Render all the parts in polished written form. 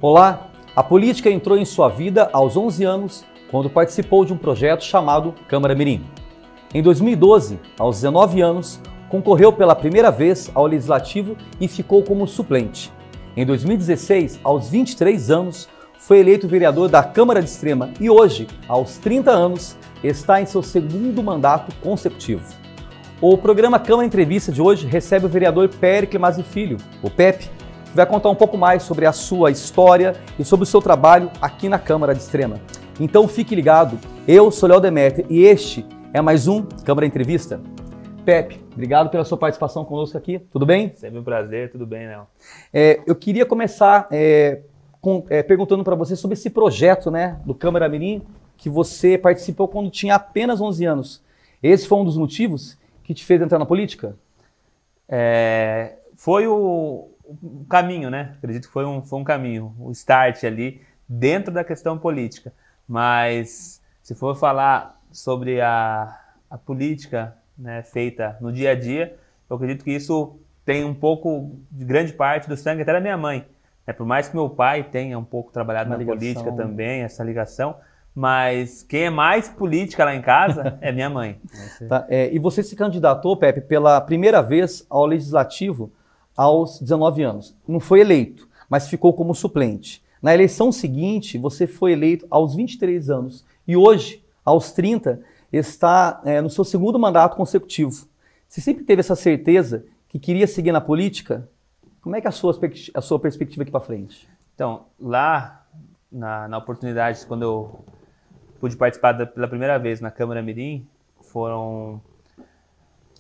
Olá! A política entrou em sua vida aos 11 anos, quando participou de um projeto chamado Câmara Mirim. Em 2012, aos 19 anos, concorreu pela primeira vez ao Legislativo e ficou como suplente. Em 2016, aos 23 anos, foi eleito vereador da Câmara de Extrema e hoje, aos 30 anos, está em seu segundo mandato consecutivo. O programa Câmara Entrevista de hoje recebe o vereador Péricles Mazzi Filho, o Pepe, que vai contar um pouco mais sobre a sua história e sobre o seu trabalho aqui na Câmara de Extrema. Então fique ligado, eu sou Léo Demetrio e este é mais um Câmara Entrevista. Pepe, obrigado pela sua participação conosco aqui, tudo bem? Sempre um prazer, tudo bem, Léo. Eu queria começar perguntando para você sobre esse projeto, né, do Câmara Mirim, que você participou quando tinha apenas 11 anos. Esse foi um dos motivos que te fez entrar na política? Foi o caminho, né? Acredito que foi um caminho, o start ali dentro da questão política. Mas se for falar sobre a política, né, feita no dia a dia, eu acredito que isso tem um pouco de grande parte do sangue até da minha mãe. Por mais que meu pai tenha um pouco trabalhado na política também, essa ligação, mas quem é mais política lá em casa é minha mãe. Tá, e você se candidatou, Pepe, pela primeira vez ao Legislativo aos 19 anos. Não foi eleito, mas ficou como suplente. Na eleição seguinte, você foi eleito aos 23 anos e hoje, aos 30, está no seu segundo mandato consecutivo. Você sempre teve essa certeza que queria seguir na política? Como é que é a sua perspectiva aqui para frente? Então, lá na oportunidade, quando eu pude participar pela primeira vez na Câmara Mirim, foi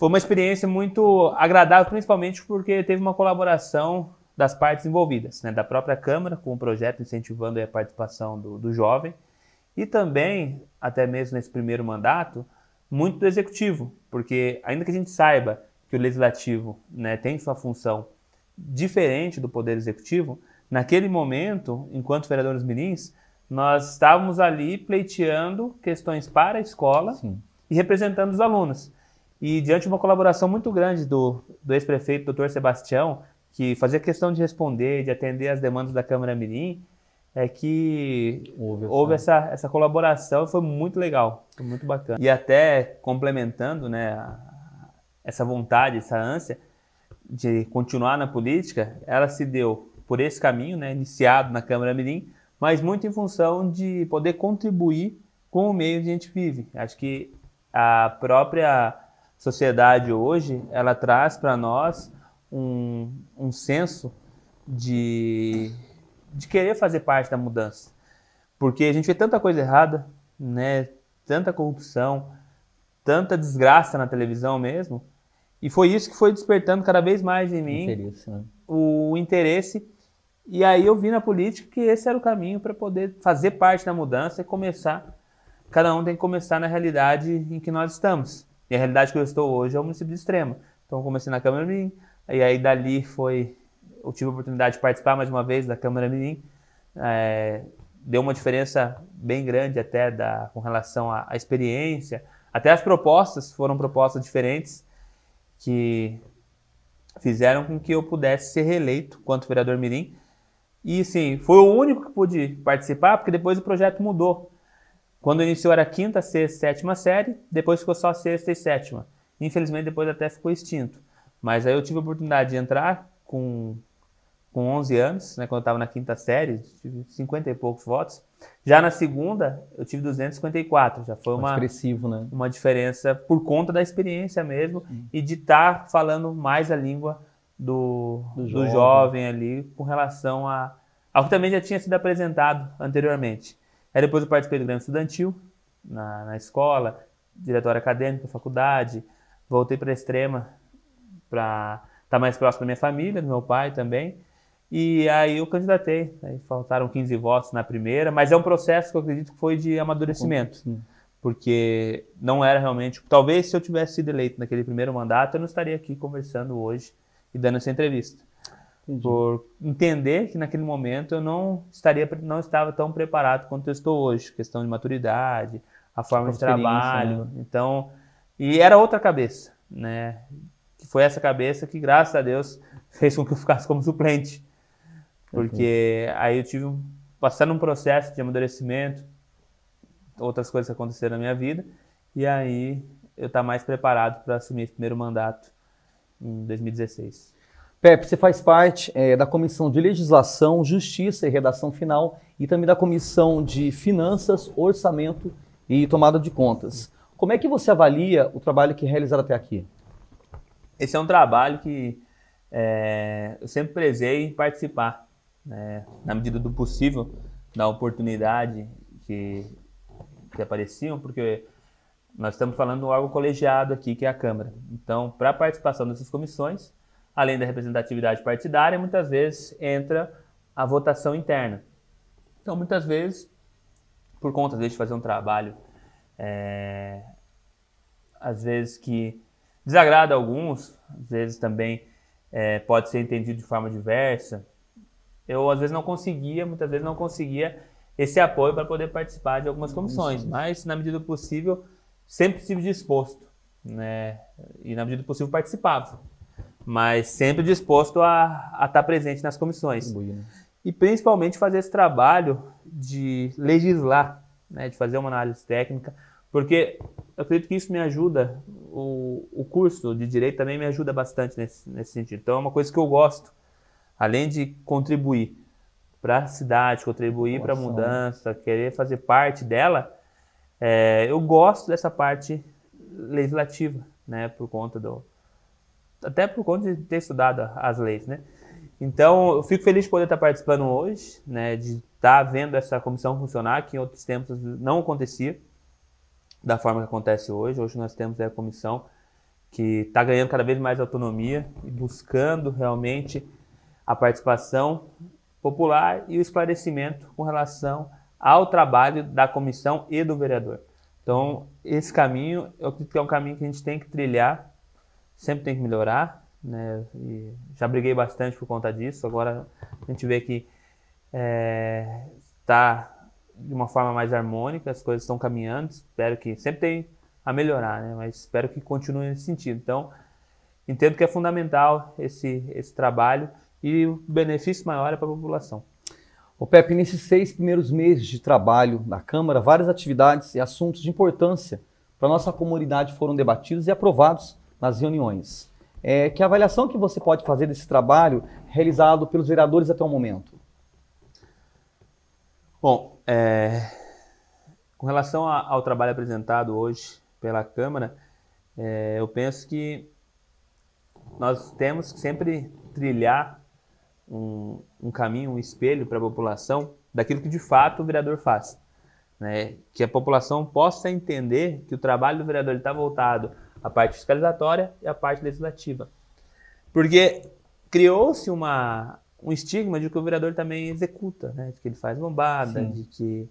uma experiência muito agradável, principalmente porque teve uma colaboração das partes envolvidas, né, da própria Câmara, com o projeto incentivando a participação do jovem, e também, até mesmo nesse primeiro mandato, muito do Executivo, porque ainda que a gente saiba que o Legislativo, né, tem sua função diferente do Poder Executivo, naquele momento, enquanto vereadores mirins, nós estávamos ali pleiteando questões para a escola. Sim. E representando os alunos. E diante de uma colaboração muito grande do ex-prefeito, Dr. Sebastião, que fazia questão de responder, de atender às demandas da Câmara Mirim, que houve essa colaboração e foi muito legal, foi muito bacana. E até complementando, né, essa vontade, essa ânsia de continuar na política, ela se deu por esse caminho, né, iniciado na Câmara Mirim, mas muito em função de poder contribuir com o meio que a gente vive. Acho que a própria sociedade hoje, ela traz para nós um senso de querer fazer parte da mudança. Porque a gente vê tanta coisa errada, né? Tanta corrupção, tanta desgraça na televisão mesmo, e foi isso que foi despertando cada vez mais em mim o interesse. E aí eu vi na política que esse era o caminho para poder fazer parte da mudança e começar. Cada um tem que começar na realidade em que nós estamos. E a realidade que eu estou hoje é o município de Extrema. Então eu comecei na Câmara Mirim, e aí dali eu tive a oportunidade de participar mais uma vez da Câmara Mirim. Deu uma diferença bem grande até com relação à experiência. Até as propostas foram propostas diferentes que fizeram com que eu pudesse ser reeleito quanto vereador mirim. E sim, foi o único que pude participar, porque depois o projeto mudou. Quando iniciou era quinta, sexta, sétima série, depois ficou só sexta e sétima. Infelizmente depois até ficou extinto. Mas aí eu tive a oportunidade de entrar com 11 anos, né, quando eu estava na quinta série, tive 50 e poucos votos. Já na segunda, eu tive 254, já foi expressivo, né? Uma diferença por conta da experiência mesmo e de estar falando mais a língua do jovem ali com relação ao que também já tinha sido apresentado anteriormente. Aí depois eu participei do Grêmio Estudantil, na escola, diretório acadêmico, faculdade, voltei para a Extrema para estar mais próximo da minha família, do meu pai também, e aí eu candidatei, aí faltaram 15 votos na primeira, mas é um processo que eu acredito que foi de amadurecimento, porque não era realmente, talvez se eu tivesse sido eleito naquele primeiro mandato, eu não estaria aqui conversando hoje e dando essa entrevista. Entendi. Por entender que naquele momento eu não estava tão preparado quanto eu estou hoje, questão de maturidade, a forma de trabalho, né? Então, e era outra cabeça, né? Que foi essa cabeça que, graças a Deus, fez com que eu ficasse como suplente. Porque aí eu tive passando um processo de amadurecimento, outras coisas que aconteceram na minha vida, e aí eu estar mais preparado para assumir esse primeiro mandato em 2016. Pepe, você faz parte da Comissão de Legislação, Justiça e Redação Final e também da Comissão de Finanças, Orçamento e Tomada de Contas. Como é que você avalia o trabalho que é realizado até aqui? Esse é um trabalho que eu sempre prezei em participar, né, na medida do possível, da oportunidade que apareciam, porque nós estamos falando de um órgão colegiado aqui, que é a Câmara. Então, para a participação dessas comissões, além da representatividade partidária, muitas vezes entra a votação interna. Então, muitas vezes, por conta de fazer um trabalho, às vezes que desagrada a alguns, às vezes também pode ser entendido de forma diversa, eu às vezes muitas vezes não conseguia esse apoio para poder participar de algumas comissões, mas na medida do possível sempre estive disposto, né? E na medida do possível participava, mas sempre disposto a estar presente nas comissões. E principalmente fazer esse trabalho de legislar, né? De fazer uma análise técnica, porque eu acredito que isso me ajuda, o curso de Direito também me ajuda bastante nesse sentido. Então é uma coisa que eu gosto, além de contribuir para a cidade, contribuir para a mudança, querer fazer parte dela, eu gosto dessa parte legislativa, né, até por conta de ter estudado as leis, né. Então, eu fico feliz de poder estar participando hoje, né, de estar vendo essa comissão funcionar, que em outros tempos não acontecia da forma que acontece hoje. Hoje nós temos a comissão que está ganhando cada vez mais autonomia e buscando realmente a participação popular e o esclarecimento com relação ao trabalho da comissão e do vereador. Então, esse caminho, eu acredito que é um caminho que a gente tem que trilhar, sempre tem que melhorar, né? E já briguei bastante por conta disso. Agora a gente vê que está de uma forma mais harmônica, as coisas estão caminhando. Espero que sempre tem a melhorar, né? Mas espero que continue nesse sentido. Então, entendo que é fundamental esse trabalho e o benefício maior é para a população. Ô Pepe, nesses 6 primeiros meses de trabalho na Câmara, várias atividades e assuntos de importância para a nossa comunidade foram debatidos e aprovados nas reuniões. Que avaliação que você pode fazer desse trabalho realizado pelos vereadores até o momento? Bom, com relação ao trabalho apresentado hoje pela Câmara, eu penso que nós temos que sempre trilhar um caminho, um espelho para a população daquilo que de fato o vereador faz, né? Que a população possa entender que o trabalho do vereador está voltado à parte fiscalizatória e à parte legislativa. Porque criou-se um estigma de que o vereador também executa, né? De que ele faz lombada, de que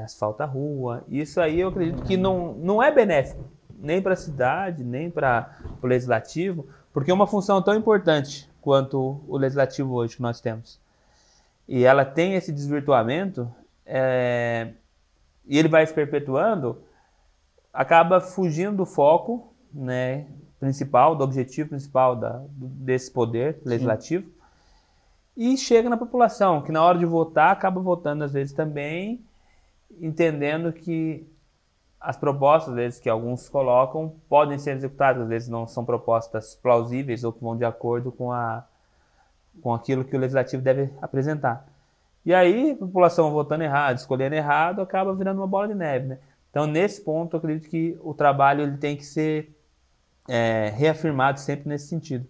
asfalta a rua. Isso aí eu acredito que não é benéfico, nem para a cidade, nem para o legislativo, porque é uma função tão importante quanto o legislativo hoje que nós temos. E ela tem esse desvirtuamento, e ele vai se perpetuando, acaba fugindo do foco, né, principal, do objetivo principal desse poder legislativo, e chega na população, que na hora de votar, acaba votando às vezes também, entendendo que as propostas, às vezes, que alguns colocam, podem ser executadas, às vezes não são propostas plausíveis ou que vão de acordo com aquilo que o legislativo deve apresentar. E aí, a população votando errado, escolhendo errado, acaba virando uma bola de neve, né? Então, nesse ponto, eu acredito que o trabalho ele tem que ser reafirmado sempre nesse sentido.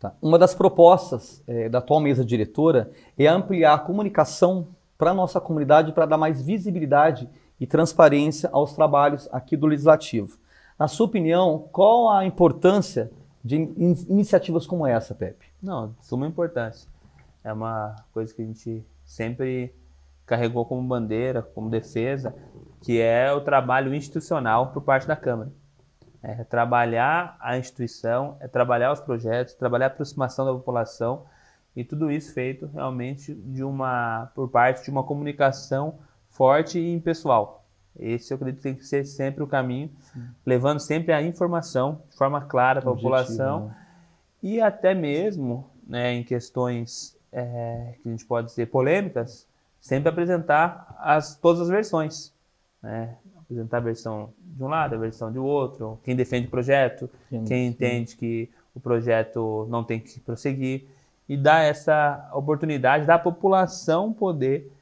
Tá. Uma das propostas da atual mesa diretora é ampliar a comunicação para a nossa comunidade para dar mais visibilidade e transparência aos trabalhos aqui do Legislativo. Na sua opinião, qual a importância de iniciativas como essa, Pepe? Não, de suma importância. É uma coisa que a gente sempre carregou como bandeira, como defesa, que é o trabalho institucional por parte da Câmara. É trabalhar a instituição, é trabalhar os projetos, trabalhar a aproximação da população, e tudo isso feito realmente por parte de uma comunicação forte e impessoal. Esse eu acredito que tem que ser sempre o caminho, levando sempre a informação de forma clara para a população, né? E até mesmo, né, em questões que a gente pode dizer polêmicas, sempre apresentar todas as versões, né? Apresentar a versão de um lado, a versão de outro, quem defende o projeto, quem entende que o projeto não tem que prosseguir, e dar essa oportunidade da população poder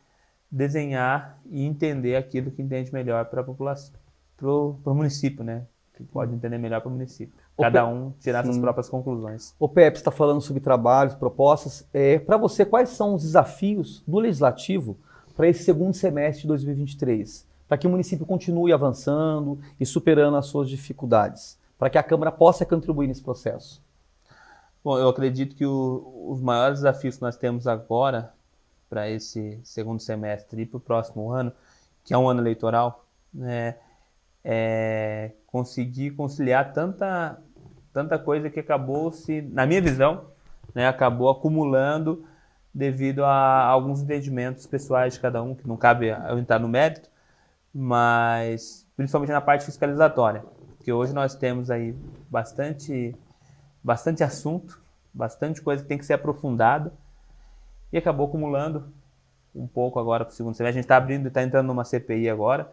desenhar e entender aquilo que entende melhor para a população, para o município, né? Que pode entender melhor para o município. Cada um tirar suas próprias conclusões. O Pepe está falando sobre trabalhos, propostas. Para você, quais são os desafios do Legislativo para esse segundo semestre de 2023? Para que o município continue avançando e superando as suas dificuldades, para que a Câmara possa contribuir nesse processo. Bom, eu acredito que os maiores desafios que nós temos agora para esse segundo semestre e para o próximo ano, que é um ano eleitoral, né, é conseguir conciliar tanta coisa que acabou na minha visão, né, acabou acumulando devido a alguns entendimentos pessoais de cada um, que não cabe eu entrar no mérito, mas principalmente na parte fiscalizatória, que hoje nós temos aí bastante assunto, bastante coisa que tem que ser aprofundada, e acabou acumulando um pouco agora para o segundo semestre. A gente está entrando numa CPI agora,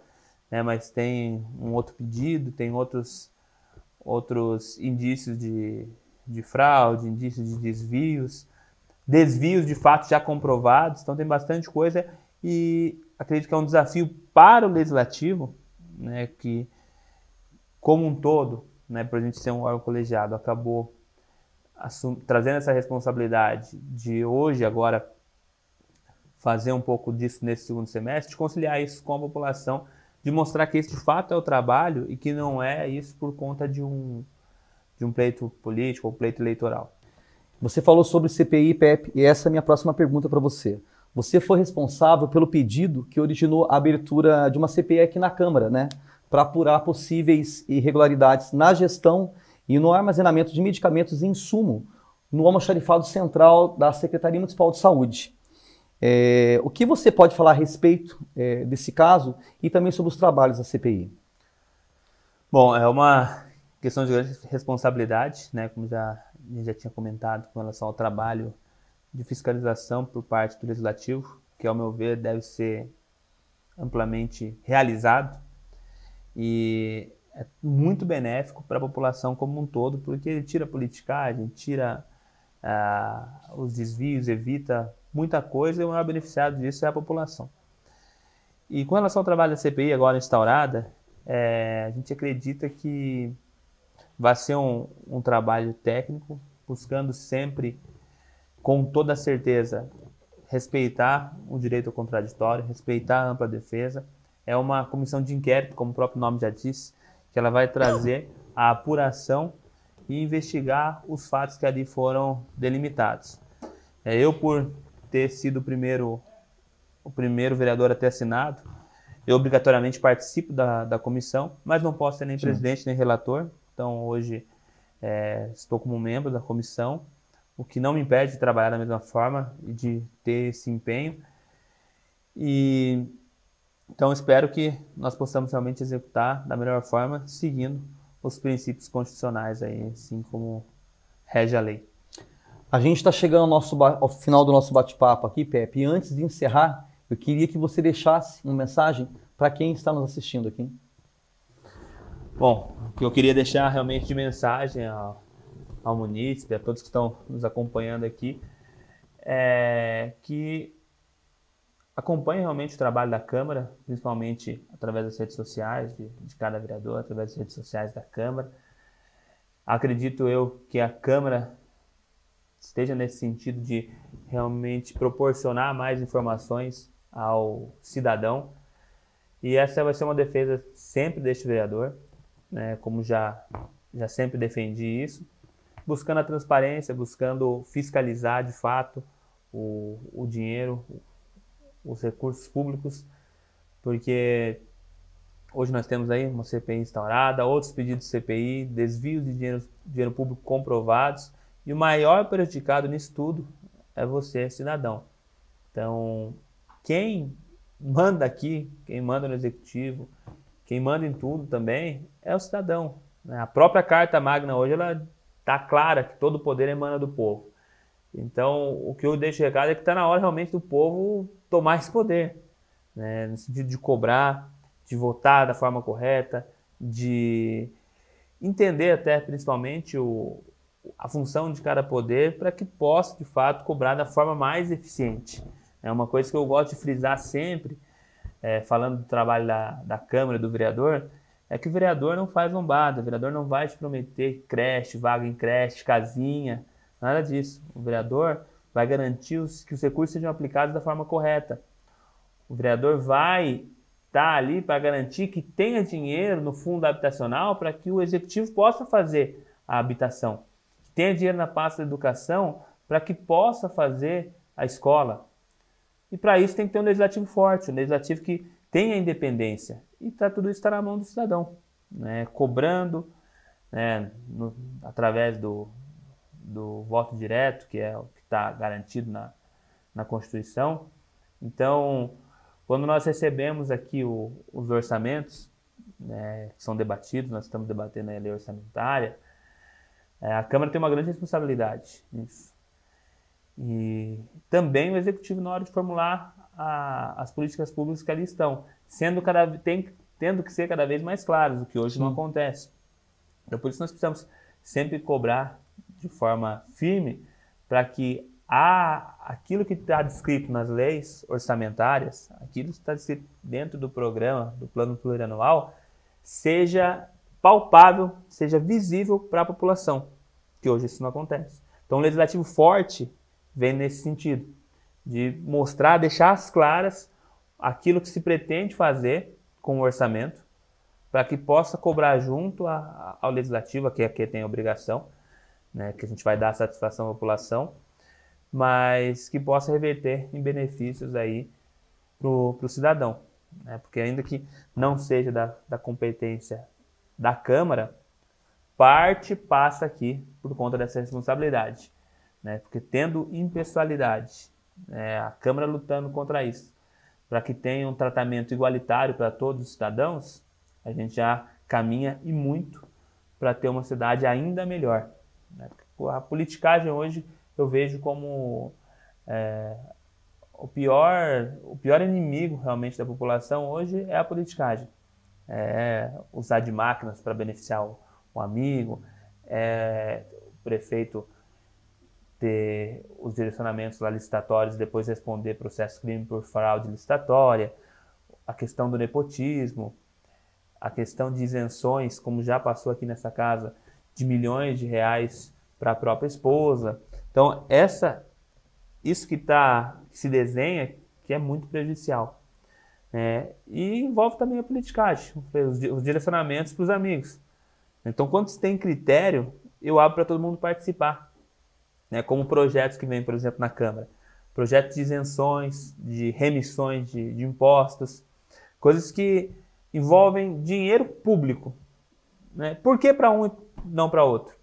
né, mas tem um outro pedido, tem outros indícios de fraude, indícios de desvios de fato já comprovados, então tem bastante coisa, e acredito que é um desafio para o Legislativo, né, que como um todo, né, por a gente ser um órgão colegiado, acabou trazendo essa responsabilidade de hoje, agora, fazer um pouco disso nesse segundo semestre, de conciliar isso com a população, de mostrar que esse de fato é o trabalho e que não é isso por conta de um pleito político ou pleito eleitoral. Você falou sobre CPI, Pepe, e essa é a minha próxima pergunta para você. Você foi responsável pelo pedido que originou a abertura de uma CPI aqui na Câmara, né, para apurar possíveis irregularidades na gestão e no armazenamento de medicamentos e insumo no almoxarifado central da Secretaria Municipal de Saúde. O que você pode falar a respeito desse caso e também sobre os trabalhos da CPI? Bom, é uma questão de grande responsabilidade, né, como a gente já tinha comentado com relação ao trabalho de fiscalização por parte do Legislativo, que, ao meu ver, deve ser amplamente realizado e é muito benéfico para a população como um todo, porque ele tira a politicagem, tira os desvios, evita muita coisa, e o maior beneficiado disso é a população. E com relação ao trabalho da CPI agora instaurada, a gente acredita que vai ser um trabalho técnico, buscando sempre, com toda certeza, respeitar o direito ao contraditório, respeitar a ampla defesa. É uma comissão de inquérito, como o próprio nome já diz, que ela vai trazer a apuração e investigar os fatos que ali foram delimitados. Eu, por ter sido o primeiro vereador a ter assinado, eu obrigatoriamente participo da comissão, mas não posso ser nem presidente nem relator. Então, hoje, estou como membro da comissão, o que não me impede de trabalhar da mesma forma e de ter esse empenho. Então, espero que nós possamos realmente executar da melhor forma, seguindo os princípios constitucionais, aí, assim como rege a lei. A gente está chegando ao final do nosso bate-papo aqui, Pepe, e antes de encerrar, eu queria que você deixasse uma mensagem para quem está nos assistindo aqui. Bom, o que eu queria deixar realmente de mensagem ao munícipe, a todos que estão nos acompanhando aqui, é que acompanhe realmente o trabalho da Câmara, principalmente através das redes sociais de cada vereador, através das redes sociais da Câmara. Acredito eu que a Câmara esteja nesse sentido de realmente proporcionar mais informações ao cidadão, e essa vai ser uma defesa sempre deste vereador, né, como já sempre defendi isso, buscando a transparência, buscando fiscalizar de fato o dinheiro, os recursos públicos, porque hoje nós temos aí uma CPI instaurada, outros pedidos de CPI, desvios de dinheiro público comprovados, e o maior prejudicado nisso tudo é você, cidadão. Então, quem manda aqui, quem manda no Executivo, quem manda em tudo também é o cidadão. A própria Carta Magna hoje ela está clara que todo o poder emana do povo. Então, o que eu deixo recado é que está na hora realmente do povo tomar esse poder, né? No sentido de cobrar, de votar da forma correta, de entender até principalmente a função de cada poder para que possa, de fato, cobrar da forma mais eficiente. É uma coisa que eu gosto de frisar sempre, falando do trabalho da Câmara, do vereador, é que o vereador não faz lombada, o vereador não vai te prometer creche, vaga em creche, casinha, nada disso. O vereador vai garantir que os recursos sejam aplicados da forma correta. O vereador vai estar ali para garantir que tenha dinheiro no fundo habitacional para que o executivo possa fazer a habitação. Que tenha dinheiro na pasta de educação para que possa fazer a escola. E para isso tem que ter um legislativo forte, um legislativo que tenha independência. E tudo isso está na mão do cidadão, né? Cobrando, né, através do voto direto, que é o que está garantido na Constituição. Então, quando nós recebemos aqui os orçamentos, né, que são debatidos, nós estamos debatendo a lei orçamentária, a Câmara tem uma grande responsabilidade nisso. E também o Executivo na hora de formular as políticas públicas que ali estão, tendo que ser cada vez mais claros, o que hoje não acontece. Então, por isso nós precisamos sempre cobrar de forma firme para que aquilo que está descrito nas leis orçamentárias, aquilo que está descrito dentro do programa, do plano plurianual, seja palpável, seja visível para a população, que hoje isso não acontece. Então, um legislativo forte vem nesse sentido, de mostrar, deixar às claras aquilo que se pretende fazer com o orçamento, para que possa cobrar junto ao legislativo, que aqui tem a obrigação, né, que a gente vai dar satisfação à população, mas que possa reverter em benefícios aí para o cidadão, né? Porque ainda que não seja da competência da Câmara, parte passa aqui por conta dessa responsabilidade, né? Porque tendo impessoalidade, a Câmara lutando contra isso, para que tenha um tratamento igualitário para todos os cidadãos, a gente já caminha e muito para ter uma cidade ainda melhor, né? A politicagem hoje eu vejo como o pior inimigo realmente da população hoje é a politicagem. Usar de máquinas para beneficiar o amigo, o prefeito ter os direcionamentos lá licitatórios e depois responder processo crime por fraude licitatória, a questão do nepotismo, a questão de isenções, como já passou aqui nessa casa, de milhões de reais para a própria esposa. Então, isso que se desenha, que é muito prejudicial. E envolve também a politicagem, os direcionamentos para os amigos. Então, quando se tem critério, eu abro para todo mundo participar. Como projetos que vêm, por exemplo, na Câmara. Projetos de isenções, de remissões de impostos, coisas que envolvem dinheiro público. Por que para um e não para outro?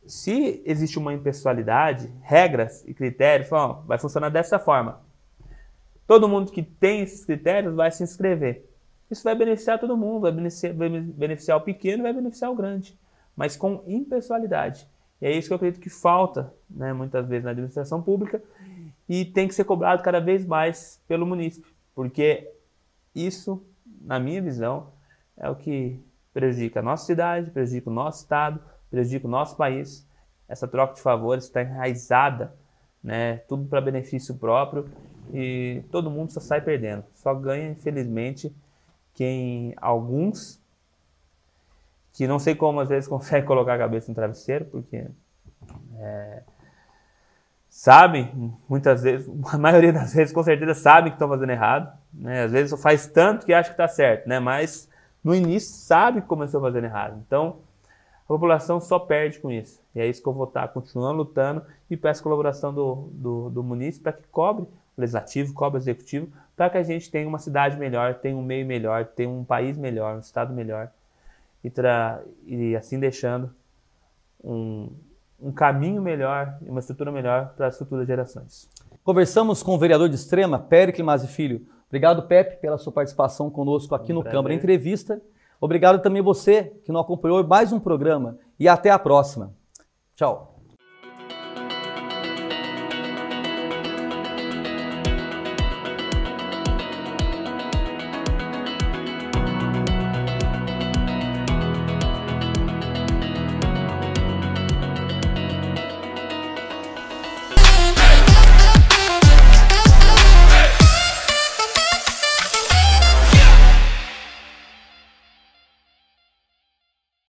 Se existe uma impessoalidade, regras e critérios, vai funcionar dessa forma. Todo mundo que tem esses critérios vai se inscrever. Isso vai beneficiar todo mundo, vai beneficiar o pequeno, vai beneficiar o grande, mas com impessoalidade. E é isso que eu acredito que falta, muitas vezes na administração pública, e tem que ser cobrado cada vez mais pelo munícipe, porque isso, na minha visão, é o que prejudica a nossa cidade, prejudica o nosso estado, prejudica o nosso país. Essa troca de favores está enraizada, tudo para benefício próprio, e todo mundo só sai perdendo. Só ganha, infelizmente, alguns que não sei como às vezes conseguem colocar a cabeça no travesseiro, porque sabem, muitas vezes, a maioria das vezes com certeza sabem que estão fazendo errado, às vezes faz tanto que acha que está certo, mas no início sabe que começou fazendo errado. Então, a população só perde com isso. E é isso que eu vou estar continuando lutando e peço colaboração do munícipe para que cobre o legislativo, cobre o executivo, para que a gente tenha uma cidade melhor, tenha um meio melhor, tenha um país melhor, um estado melhor, e assim deixando um caminho melhor e uma estrutura melhor para as futuras gerações. Conversamos com o vereador de Extrema, Péricles Mazzi Filho. Obrigado, Pepe, pela sua participação conosco aqui no Câmara Entrevista. Obrigado também você que nos acompanhou mais um programa e até a próxima. Tchau.